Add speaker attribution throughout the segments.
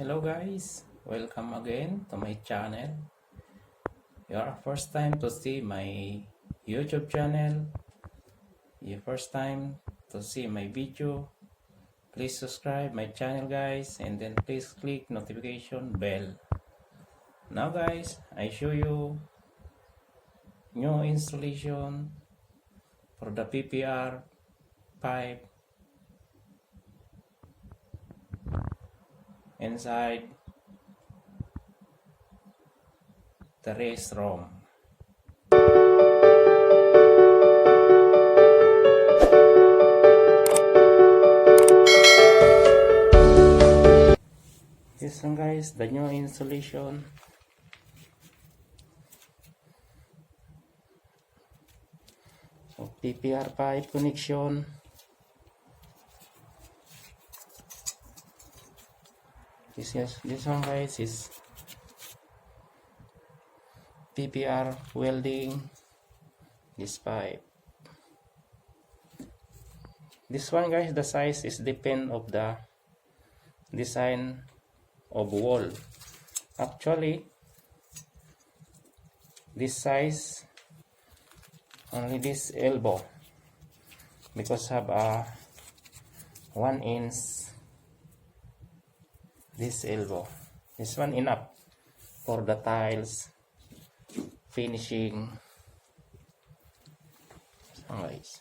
Speaker 1: Hello guys, welcome again to my channel. Your first time to see my YouTube channel, your first time to see my video, please subscribe my channel guys, and then please click notification bell. Now guys, I show you new installation for the PPR pipe inside the restroom. This one guys, the new installation of PPR pipe connection. This one guys is PPR welding this pipe. This one guys, the size is depend of the design of wall. Actually this size only this elbow, because have a 1 inch this elbow. This one enough for the tiles finishing. So guys,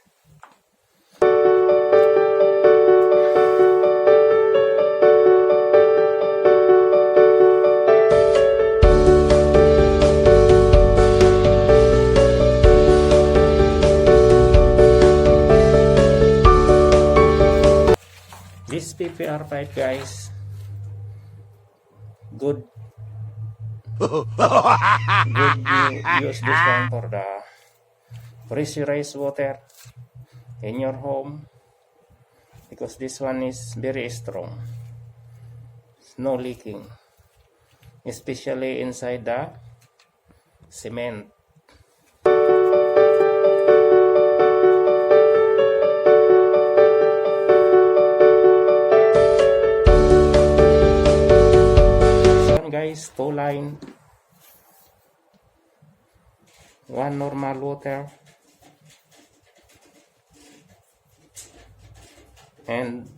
Speaker 1: this PPR pipe guys, good you use this one for the pressurized water in your home, because this one is very strong, no leaking, especially inside the cement. Guys, 2 line, 1 normal water and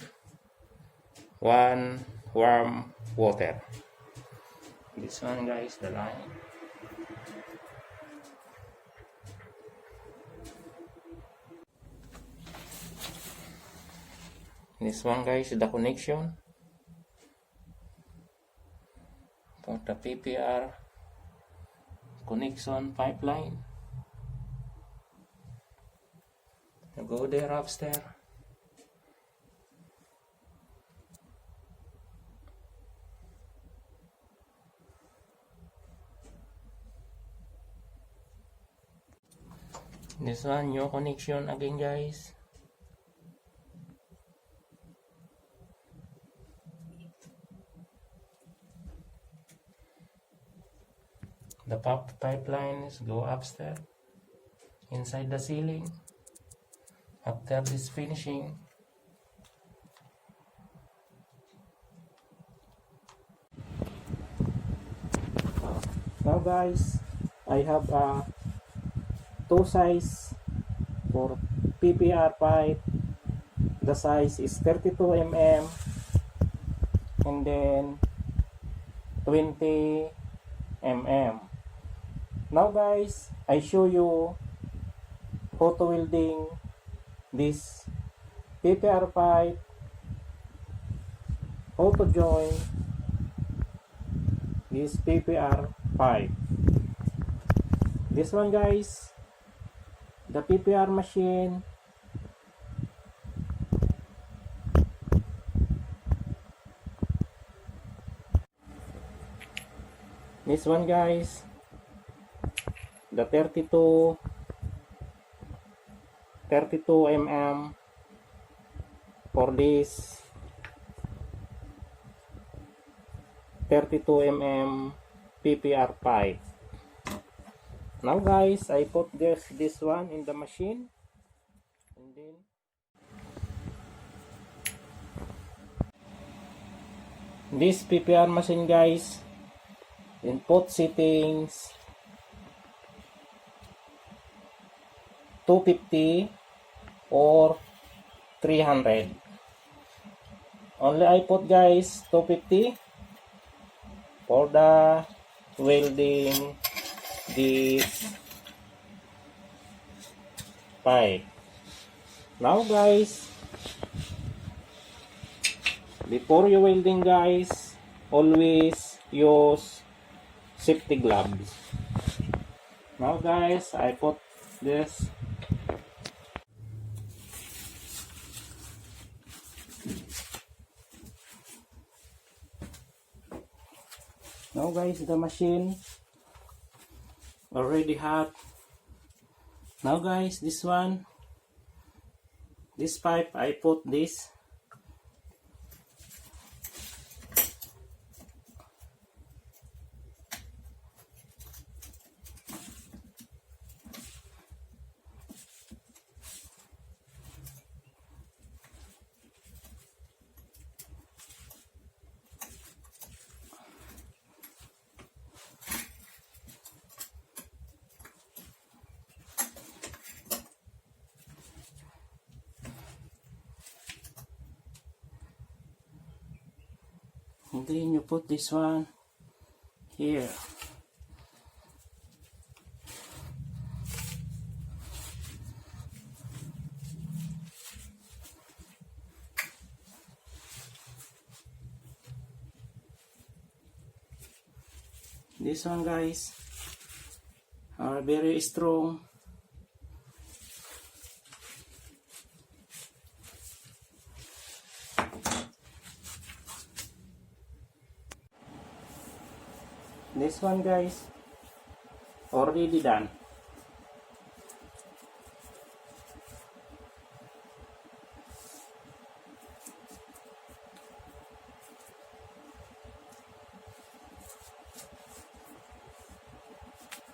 Speaker 1: 1 warm water. This one guys, the line. This one guys, the connection for the PPR connection pipeline. Go there upstairs. This one new connection again guys. The pipelines go upstairs inside the ceiling after this finishing. Now guys, I have a 2 size for PPR pipe. The size is 32 mm and then 20 mm. Now guys, I show you how to welding this PPR pipe, how to join this PPR pipe. This one guys, the PPR machine, this one guys, the 32 mm for this 32 mm PPR pipe. Now guys, I put this one in the machine, and then this PPR machine, guys, input settings 250 or 300. Only I put, guys, 250 for the welding this pipe. Now, guys, before you welding, guys, always use safety gloves. Now, guys, I put this. Now, guys, the machine already hot. Now, guys, this pipe, I put this. And then you put this one here. This one, guys, are very strong. This one, guys, already done.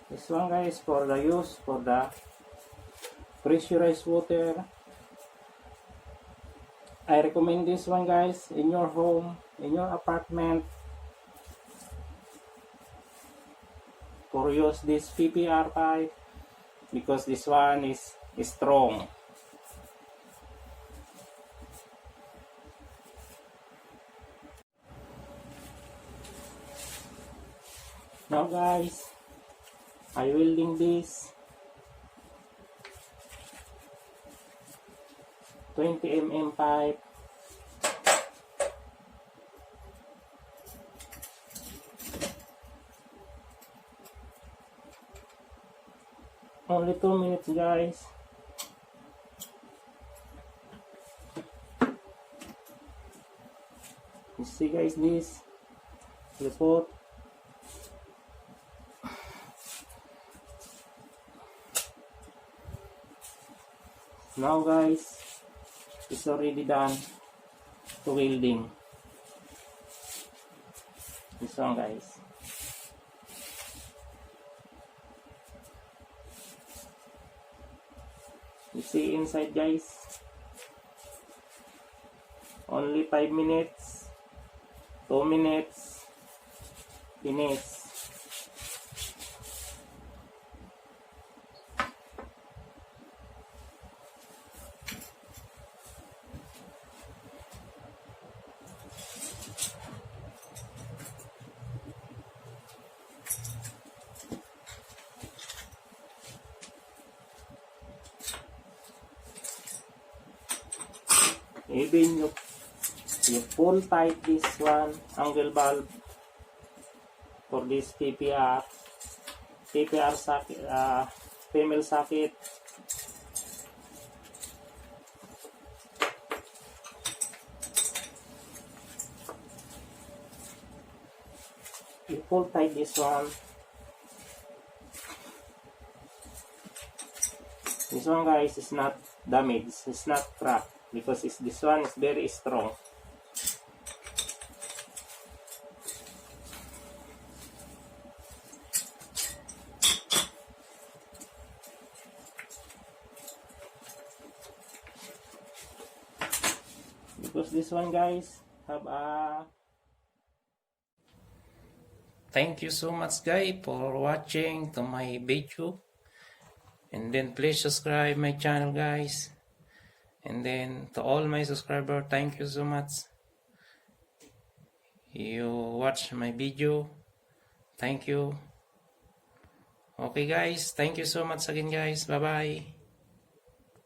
Speaker 1: This one, guys, for the use for the pressurized water. I recommend this one, guys, in your home, in your apartment, for use this PPR pipe, because this one is strong. Now, guys, I welding this 20 mm pipe. Only 2 minutes, guys. You see, guys, this report. Now, guys, it's already done to welding. This one, guys. You see inside, guys. Only 5 minutes, 2 minutes, finish. Even you pull tight this one angle valve for this PPR socket, female socket. You pull tight this one. This one, guys, is not damaged. It's not cracked because this one is very strong. Because this one, guys, have a thank you so much guys for watching to my video. And then please subscribe my channel guys. And then to all my subscribers, thank you so much. You watch my video. Thank you. Okay guys, thank you so much again guys. Bye bye.